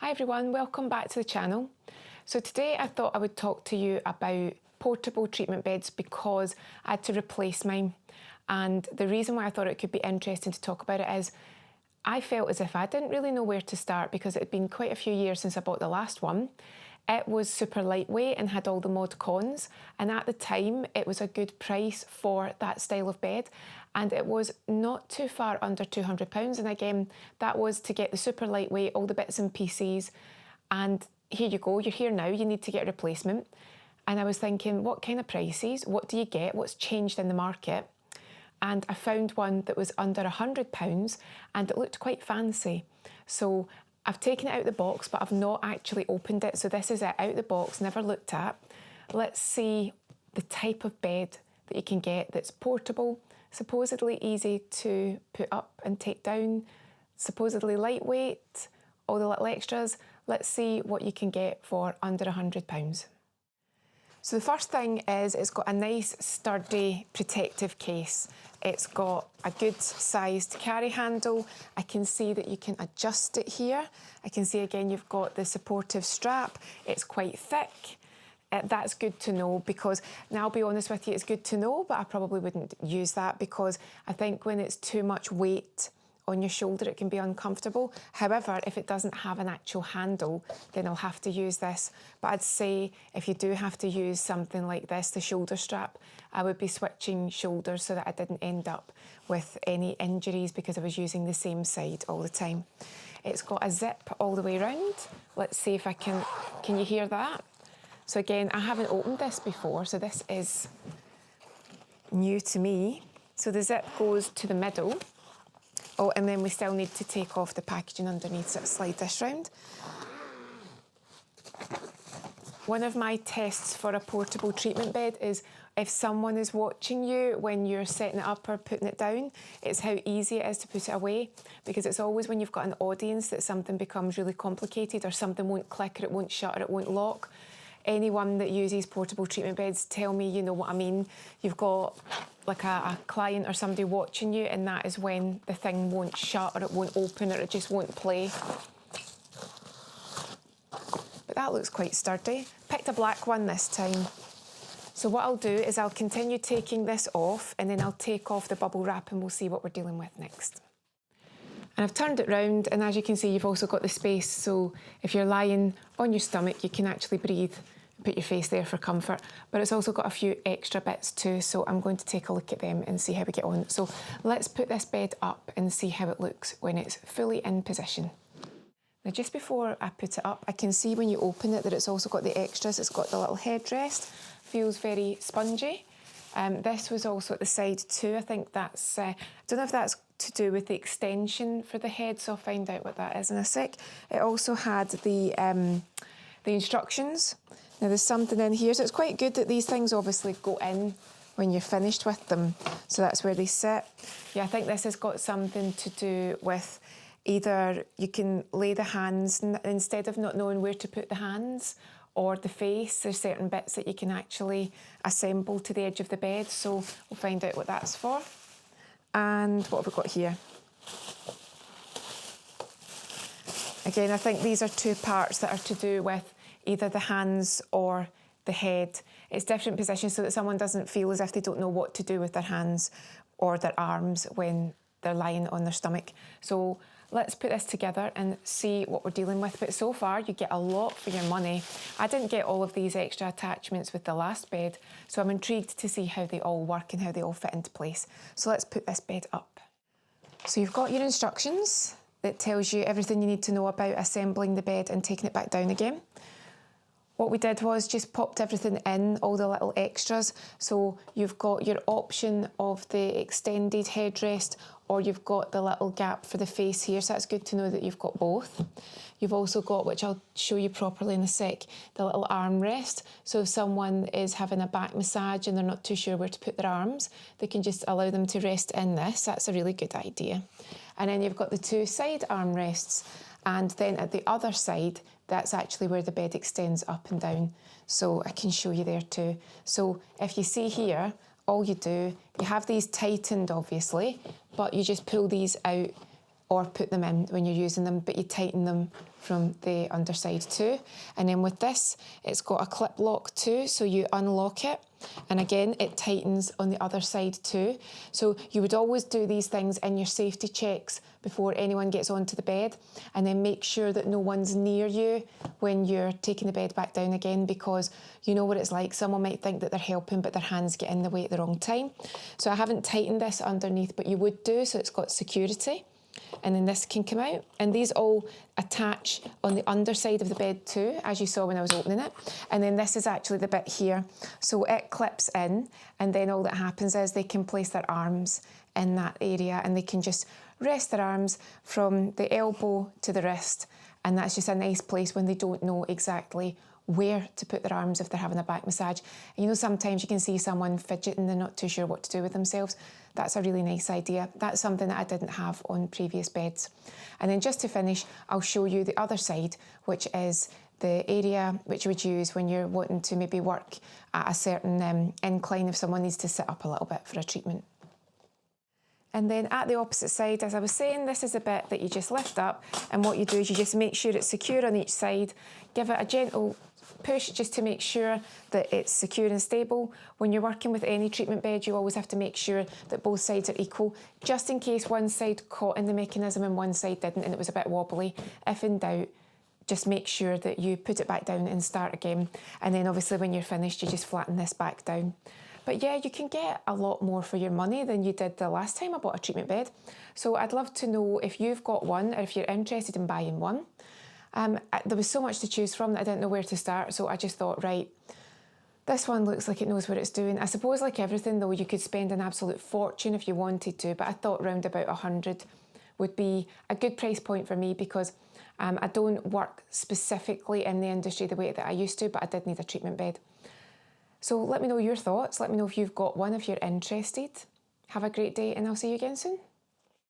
Hi everyone, welcome back to the channel. So today I thought I would talk to you about portable treatment beds because I had to replace mine. And the reason why I thought it could be interesting to talk about it is I felt as if I didn't really know where to start because it had been quite a few years since I bought the last one. It was super lightweight and had all the mod cons, and at the time it was a good price for that style of bed, and it was not too far under £200. And again, that was to get the super lightweight, all the bits and pieces, and here you go, you're here now, you need to get a replacement. And I was thinking, what kind of prices, what do you get, what's changed in the market? And I found one that was under £100 and it looked quite fancy. So I've taken it out of the box, but I've not actually opened it. So this is it out of the box, never looked at. Let's see the type of bed that you can get that's portable, supposedly easy to put up and take down, supposedly lightweight, all the little extras. Let's see what you can get for under £100. So the first thing is it's got a nice sturdy protective case. It's got a good sized carry handle. I can see that you can adjust it here. I can see again you've got the supportive strap. It's quite thick. That's good to know because, now I'll be honest with you, it's good to know, but I probably wouldn't use that because I think when it's too much weight on your shoulder it can be uncomfortable. However, if it doesn't have an actual handle, then I'll have to use this. But I'd say if you do have to use something like this, the shoulder strap, I would be switching shoulders so that I didn't end up with any injuries because I was using the same side all the time. It's got a zip all the way around. Let's see if I can you hear that? So again, I haven't opened this before, so this is new to me. So the zip goes to the middle. Oh, and then we still need to take off the packaging underneath, so slide this round. One of my tests for a portable treatment bed is if someone is watching you when you're setting it up or putting it down, it's how easy it is to put it away, because it's always when you've got an audience that something becomes really complicated or something won't click or it won't shut or it won't lock. Anyone that uses portable treatment beds, tell me you know what I mean. You've got like a client or somebody watching you, and that is when the thing won't shut or it won't open or it just won't play. But that looks quite sturdy. Picked a black one this time. So what I'll do is I'll continue taking this off and then I'll take off the bubble wrap and we'll see what we're dealing with next. And I've turned it round, and as you can see you've also got the space, so if you're lying on your stomach you can actually breathe, put your face there for comfort, but it's also got a few extra bits too, so I'm going to take a look at them and see how we get on. So let's put this bed up and see how it looks when it's fully in position. Now just before I put it up, I can see when you open it that it's also got the extras. It's got the little headrest, feels very spongy. This was also at the side too. I think that's, I don't know if that's to do with the extension for the head, so I'll find out what that is in a sec. It also had the instructions. Now there's something in here, so it's quite good that these things obviously go in when you're finished with them. So that's where they sit. Yeah, I think this has got something to do with either you can lay the hands, instead of not knowing where to put the hands, or the face, there's certain bits that you can actually assemble to the edge of the bed, so we'll find out what that's for. And what have we got here? Again, I think these are two parts that are to do with either the hands or the head. It's different positions so that someone doesn't feel as if they don't know what to do with their hands or their arms when they're lying on their stomach. So let's put this together and see what we're dealing with. But so far, you get a lot for your money. I didn't get all of these extra attachments with the last bed, so I'm intrigued to see how they all work and how they all fit into place. So let's put this bed up. So you've got your instructions that tells you everything you need to know about assembling the bed and taking it back down again. What we did was just popped everything in, all the little extras. So you've got your option of the extended headrest, or you've got the little gap for the face here, so that's good to know that you've got both. You've also got, which I'll show you properly in a sec, the little armrest. So if someone is having a back massage and they're not too sure where to put their arms, they can just allow them to rest in this. That's a really good idea. And then you've got the two side armrests, and then at the other side, that's actually where the bed extends up and down. So I can show you there too. So if you see here, all you do, you have these tightened obviously, but you just pull these out or put them in when you're using them, but you tighten them from the underside too. And then with this, it's got a clip lock too, so you unlock it. And again, it tightens on the other side too. So you would always do these things in your safety checks before anyone gets onto the bed, and then make sure that no one's near you when you're taking the bed back down again, because you know what it's like. Someone might think that they're helping, but their hands get in the way at the wrong time. So I haven't tightened this underneath, but you would do, so it's got security. And then this can come out, and these all attach on the underside of the bed too, as you saw when I was opening it. And then this is actually the bit here, so it clips in, and then all that happens is they can place their arms in that area, and they can just rest their arms from the elbow to the wrist, and that's just a nice place when they don't know exactly where to put their arms if they're having a back massage. And you know, sometimes you can see someone fidgeting, they're not too sure what to do with themselves. That's a really nice idea. That's something that I didn't have on previous beds. And then just to finish, I'll show you the other side, which is the area which you would use when you're wanting to maybe work at a certain incline if someone needs to sit up a little bit for a treatment. And then at the opposite side, as I was saying, this is a bit that you just lift up, and what you do is you just make sure it's secure on each side, give it a gentle push just to make sure that it's secure and stable. When you're working with any treatment bed, you always have to make sure that both sides are equal, just in case one side caught in the mechanism and one side didn't and it was a bit wobbly. If in doubt, just make sure that you put it back down and start again. And then obviously when you're finished, you just flatten this back down. But yeah, you can get a lot more for your money than you did the last time I bought a treatment bed. So I'd love to know if you've got one, or if you're interested in buying one. There was so much to choose from that I didn't know where to start, so I just thought, right, this one looks like it knows what it's doing. I suppose like everything though, you could spend an absolute fortune if you wanted to, but I thought round about 100 would be a good price point for me, because I don't work specifically in the industry the way that I used to, but I did need a treatment bed. So let me know your thoughts. Let me know if you've got one, if you're interested. Have a great day, and I'll see you again soon.